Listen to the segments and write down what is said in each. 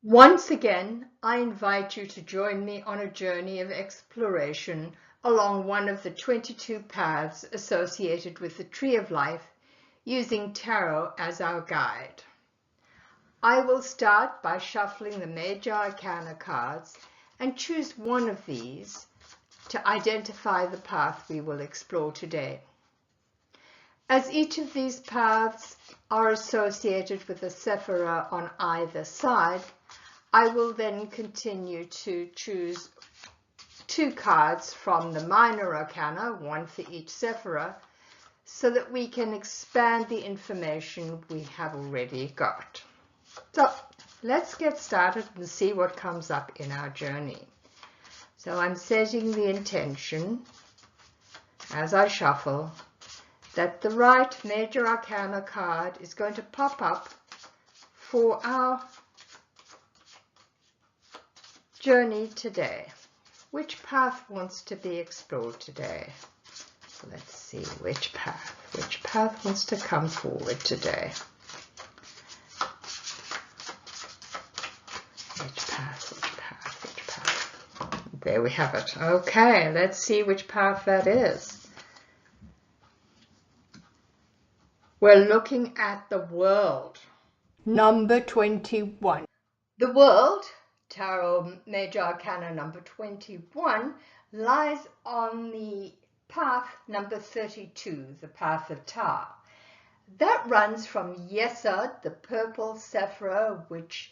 Once again, I invite you to join me on a journey of exploration along one of the 22 paths associated with the Tree of Life, using tarot as our guide. I will start by shuffling the Major Arcana cards and choose one of these to identify the path we will explore today. As each of these paths are associated with a Sephirot on either side, I will then continue to choose two cards from the Minor Arcana, one for each Sephirot, so that we can expand the information we have already got. So let's get started and see what comes up in our journey. So I'm setting the intention as I shuffle that the right Major Arcana card is going to pop up for our journey today. Which path wants to be explored today? So let's see which path wants to come forward today. Which path? There we have it. Okay, let's see which path that is. We're looking at the World. Number 21. The World, Tarot Major Arcana number 21, lies on the path number 32, the path of Tau. That runs from Yesod, the purple Sephirot, which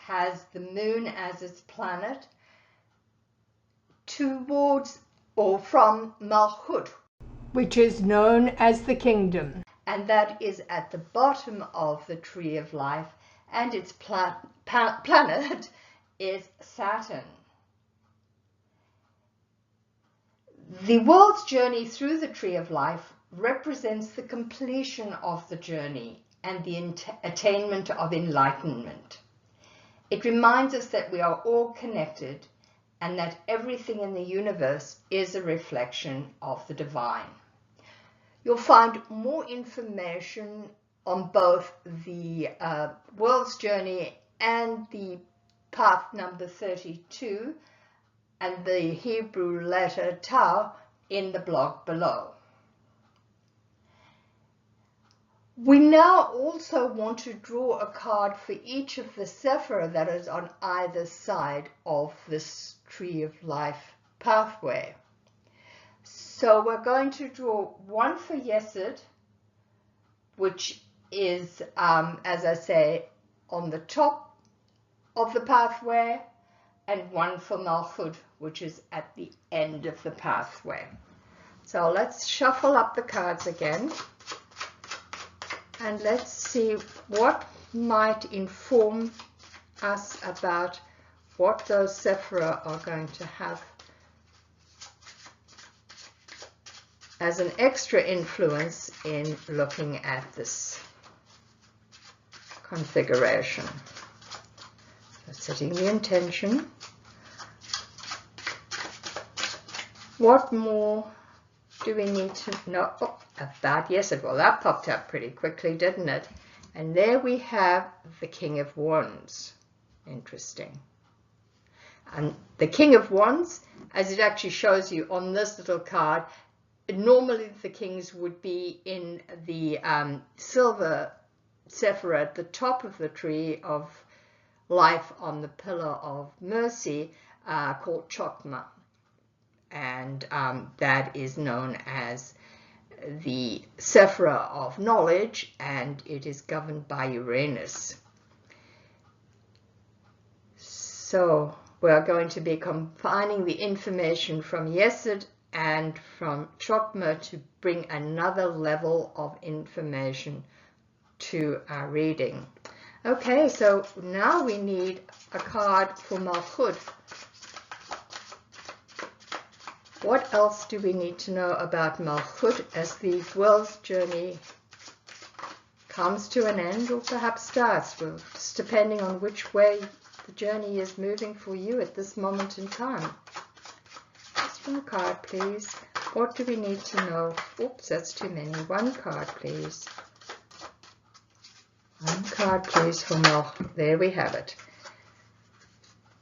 has the moon as its planet, towards or from Malchut, which is known as the kingdom, and that is at the bottom of the Tree of Life, and its planet is Saturn. The world's journey through the Tree of Life represents the completion of the journey and the attainment of enlightenment. It reminds us that we are all connected and that everything in the universe is a reflection of the divine. You'll find more information on both the world's journey and the path number 32 and the Hebrew letter Tau in the blog below. We now also want to draw a card for each of the Sephirot that is on either side of this Tree of Life pathway. So we're going to draw one for Yesod, which is, as I say, on the top of the pathway, and one for Malchut, which is at the end of the pathway. So let's shuffle up the cards again, and let's see what might inform us about what those Sephirot are going to have as an extra influence in looking at this configuration. So setting the intention. What more do we need to know about Yesod? Well, that popped up pretty quickly, didn't it? And there we have the King of Wands. Interesting. And the King of Wands, as it actually shows you on this little card, normally the kings would be in the silver Sephirot at the top of the Tree of Life on the Pillar of Mercy, called Chokmah. And that is known as the Sephirot of knowledge, and it is governed by Uranus. So we're going to be combining the information from Yesod and from Chokmah to bring another level of information to our reading. Okay, so now we need a card for Malchut. What else do we need to know about Malchut as the world's journey comes to an end, or perhaps starts, well, just depending on which way the journey is moving for you at this moment in time. Just one card, please. What do we need to know? Oops, that's too many. One card, please. One card, please, for Malchut. There we have it.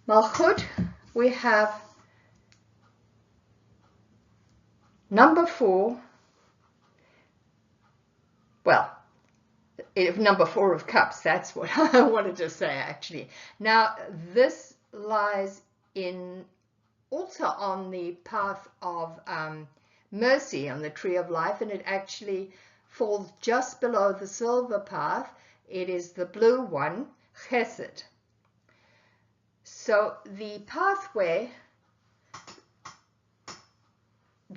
Malchut, we have number 4, well, number 4 of cups, that's what I wanted to say actually. Now this lies in also on the path of mercy, on the tree of life, and it actually falls just below the silver path. It is the blue one, chesed. So the pathway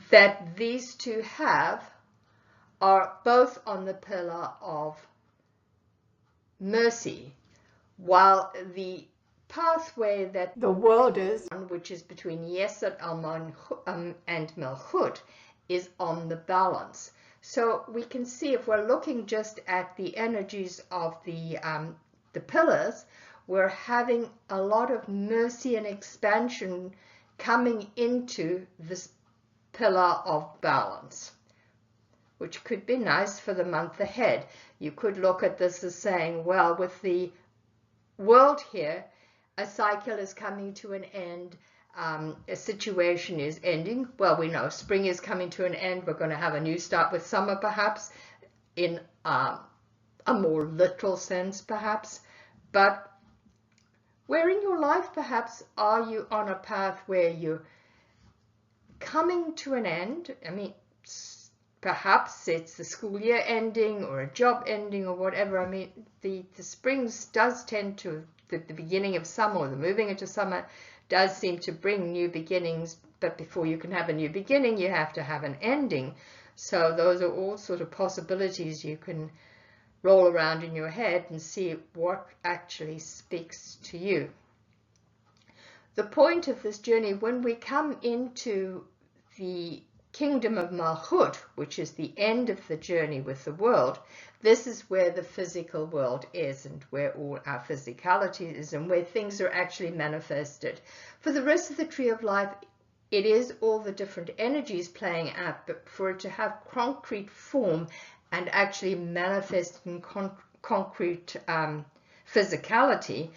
that these two have are both on the pillar of mercy, while the pathway that the world is on, which is between Yesod and Malchut, is on the balance. So we can see, if we're looking just at the energies of the pillars, we're having a lot of mercy and expansion coming into this pillar of balance, which could be nice for the month ahead. You could look at this as saying, well, with the world here, a cycle is coming to an end, a situation is ending. Well, we know spring is coming to an end. We're going to have a new start with summer, perhaps, in a more literal sense, perhaps. But where in your life, perhaps, are you on a path where you're coming to an end? I mean, perhaps it's the school year ending or a job ending or whatever. I mean, the springs does tend to, the beginning of summer or the moving into summer does seem to bring new beginnings, but before you can have a new beginning, you have to have an ending. So those are all sort of possibilities you can roll around in your head and see what actually speaks to you. The point of this journey, when we come into the kingdom of Malchut, which is the end of the journey with the world, this is where the physical world is and where all our physicality is and where things are actually manifested. For the rest of the tree of life, it is all the different energies playing out, but for it to have concrete form and actually manifest in concrete physicality,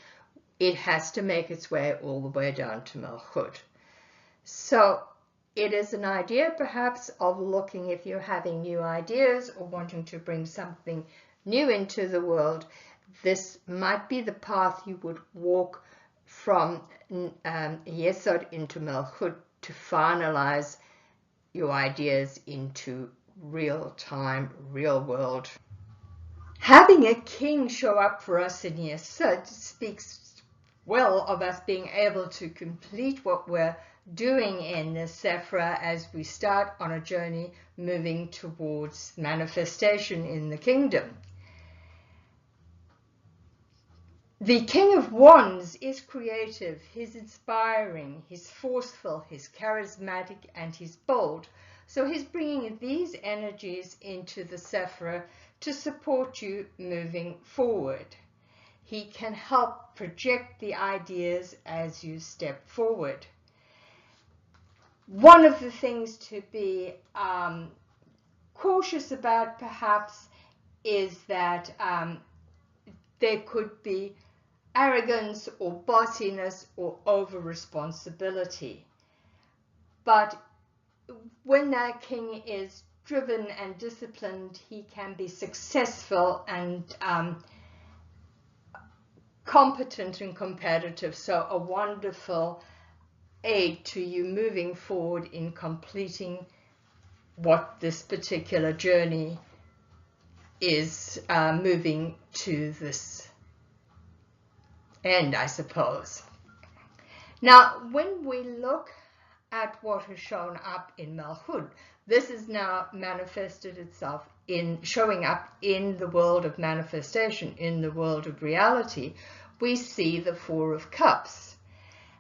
it has to make its way all the way down to Malchut. So it is an idea perhaps of looking, if you're having new ideas or wanting to bring something new into the world, this might be the path you would walk from Yesod into Malchut to finalize your ideas into real time, real world. Having a king show up for us in Yesod speaks well of us being able to complete what we're doing in the Sephirot as we start on a journey moving towards manifestation in the kingdom. The King of Wands is creative, he's inspiring, he's forceful, he's charismatic, and he's bold. So he's bringing these energies into the Sephirot to support you moving forward. He can help project the ideas as you step forward. One of the things to be cautious about perhaps is that there could be arrogance or bossiness or over responsibility. But when that king is driven and disciplined, he can be successful and competent and competitive. So a wonderful aid to you moving forward in completing what this particular journey is moving to this end, I suppose. Now, when we look at what has shown up in Malchut, this is now manifested itself in showing up in the world of manifestation, in the world of reality. We see the Four of Cups.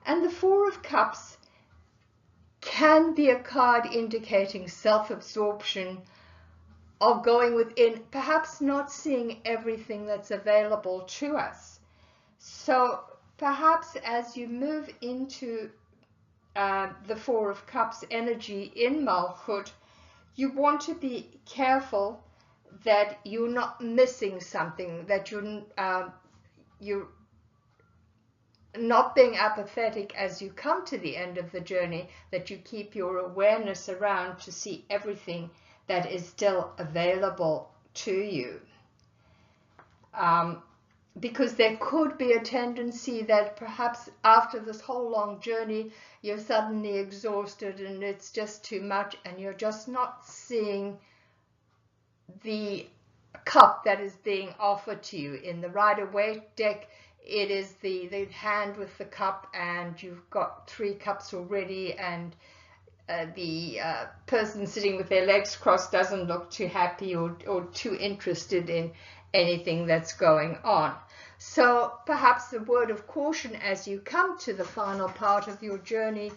And the Four of Cups can be a card indicating self-absorption, of going within, perhaps not seeing everything that's available to us. So perhaps as you move into the Four of Cups energy in Malchut, you want to be careful that you're not missing something, that you're not being apathetic as you come to the end of the journey, that you keep your awareness around to see everything that is still available to you. Because there could be a tendency that perhaps after this whole long journey, you're suddenly exhausted and it's just too much, and you're just not seeing the cup that is being offered to you. In the Rider-Waite deck, it is the hand with the cup, and you've got 3 cups already, and the person sitting with their legs crossed doesn't look too happy or too interested in anything that's going on. So perhaps the word of caution as you come to the final part of your journey,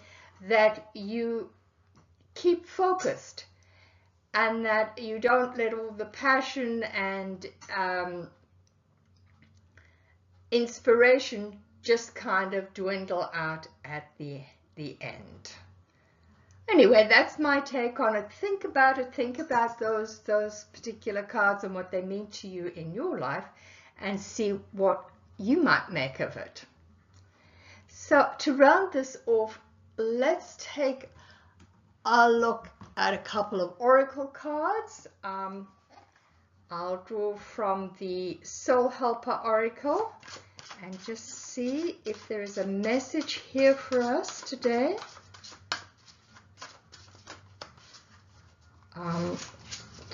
that you keep focused, and that you don't let all the passion and inspiration just kind of dwindle out at the end. Anyway, that's my take on it. Think about it. Think about those particular cards and what they mean to you in your life, and see what you might make of it. So to round this off, let's take a look at a couple of oracle cards. I'll draw from the Soul Helper Oracle and just see if there is a message here for us today.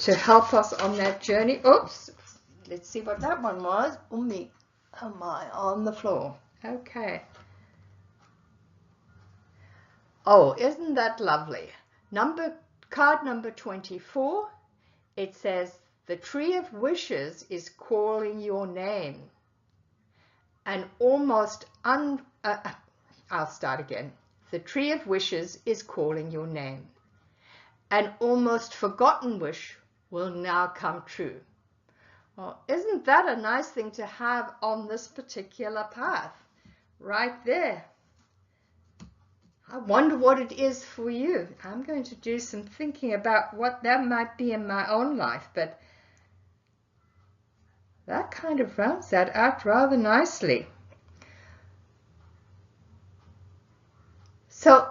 To help us on that journey. Oops, let's see what that one was. Oh my, on the floor. Okay. Oh, isn't that lovely? Card number 24, it says, the Tree of Wishes is calling your name. And almost I'll start again. The Tree of Wishes is calling your name. An almost forgotten wish will now come true. Well, isn't that a nice thing to have on this particular path? Right there. I wonder what it is for you. I'm going to do some thinking about what that might be in my own life, but that kind of rounds that out rather nicely. So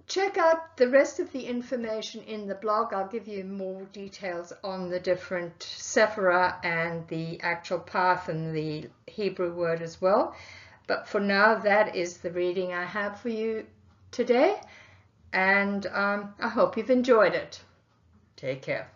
check out the rest of the information in the blog. I'll give you more details on the different Sephirot and the actual path and the Hebrew word as well. But for now, that is the reading I have for you today, and I hope you've enjoyed it. Take care.